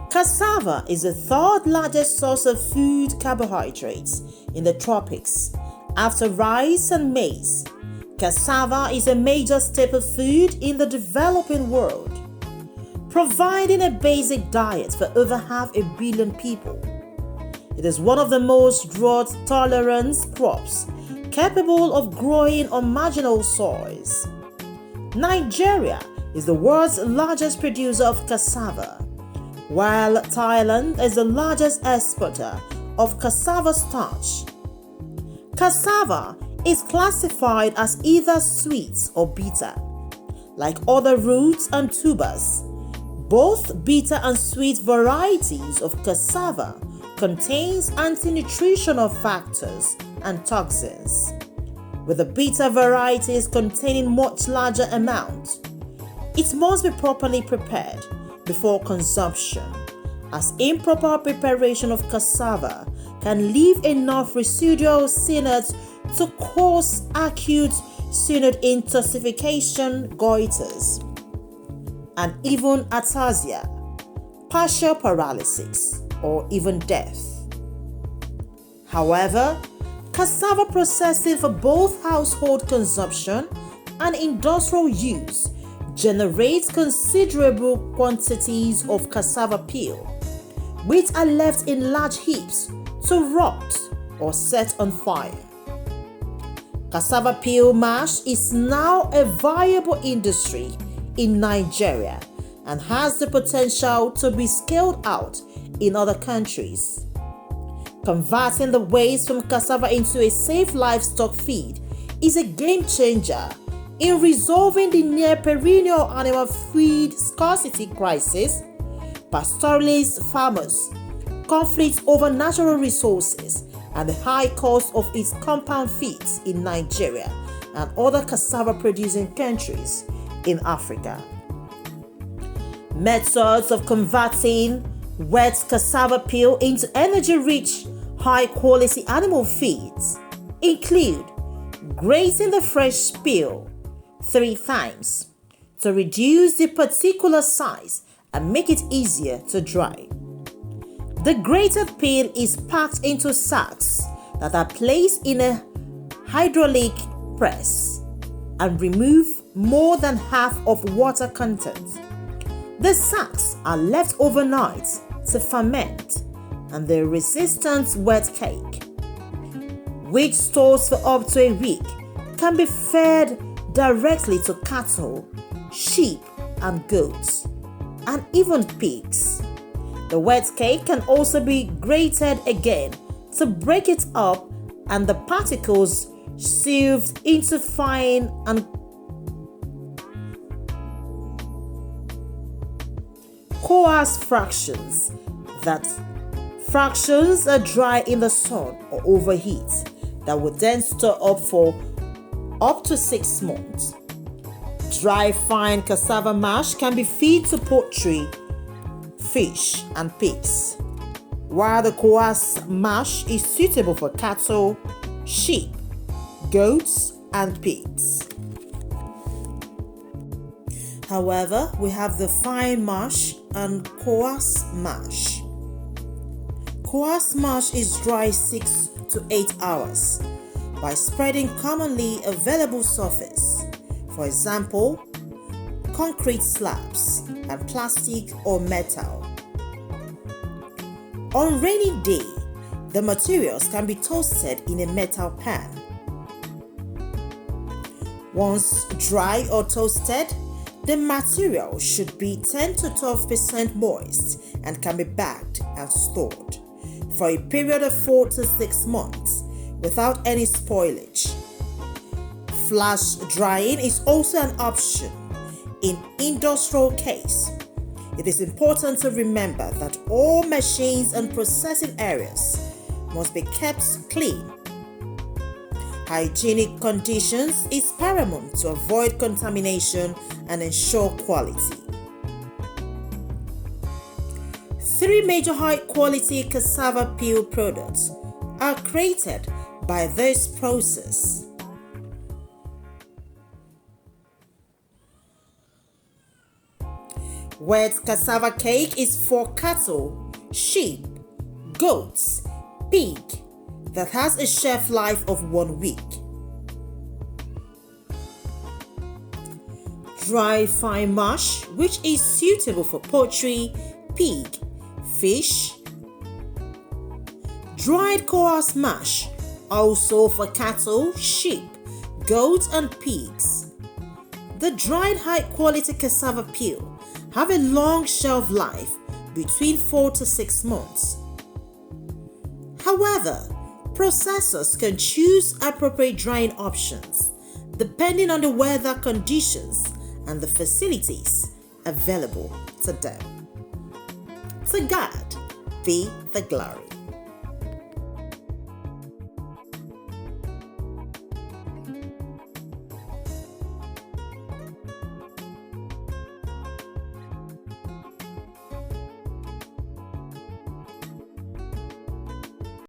Cassava is the third largest source of food carbohydrates in the tropics, after rice and maize. Cassava is a major staple food in the developing world, providing a basic diet for over 500 million people. It is one of the most drought-tolerant crops capable of growing on marginal soils. Nigeria is the world's largest producer of cassava, while Thailand is the largest exporter of cassava starch. Cassava is classified as either sweet or bitter. Like other roots and tubers, both bitter and sweet varieties of cassava contains anti-nutritional factors and toxins, with the bitter varieties containing much larger amounts. It must be properly prepared before consumption, as improper preparation of cassava can leave enough residual synod to cause acute synod intoxication, goiters, and even ataxia, partial paralysis, or even death. However, cassava processing for both household consumption and industrial use generates considerable quantities of cassava peel, which are left in large heaps to rot or set on fire. Cassava peel mash is now a viable industry in Nigeria and has the potential to be scaled out in other countries. Converting the waste from cassava into a safe livestock feed is a game changer in resolving the near perennial animal feed scarcity crisis, pastoralist farmers, conflicts over natural resources, and the high cost of its compound feeds in Nigeria and other cassava producing countries in Africa. Methods of converting wet cassava peel into energy-rich, high-quality animal feeds include grazing the fresh peel 3 times to reduce the particular size and make it easier to dry. The grated peel is packed into sacks that are placed in a hydraulic press and remove more than half of water content. The sacks are left overnight to ferment, and the resistant wet cake, which stores for up to a week, can be fed directly to cattle, sheep and goats, and even pigs. The wet cake can also be grated again to break it up and the particles sieved into fine and coarse fractions. That fractions are dry in the sun or overheat that will then store up for up to 6 months. Dry fine cassava mash can be fed to poultry, fish and pigs, while the coarse mash is suitable for cattle, sheep, goats and pigs. However, we have the fine mash and coarse mash. Coarse mash is dry 6 to 8 hours by spreading commonly available surface, for example, concrete slabs and plastic or metal. On rainy day, the materials can be toasted in a metal pan. Once dry or toasted, the material should be 10 to 12% moist and can be bagged and stored for a period of 4 to 6 months without any spoilage. Flash drying is also an option in industrial case. It is important to remember that all machines and processing areas must be kept clean. Hygienic conditions is paramount to avoid contamination and ensure quality. 3 major high-quality cassava peel products are created by this process. Wet cassava cake is for cattle, sheep, goats, pig that has a shelf life of 1 week. Dry fine mash, which is suitable for poultry, pig, fish. Dried coarse mash, also for cattle, sheep, goats, and pigs. The dried high-quality cassava peel have a long shelf life between 4 to 6 months. However, processors can choose appropriate drying options depending on the weather conditions and the facilities available to them. To God be the glory.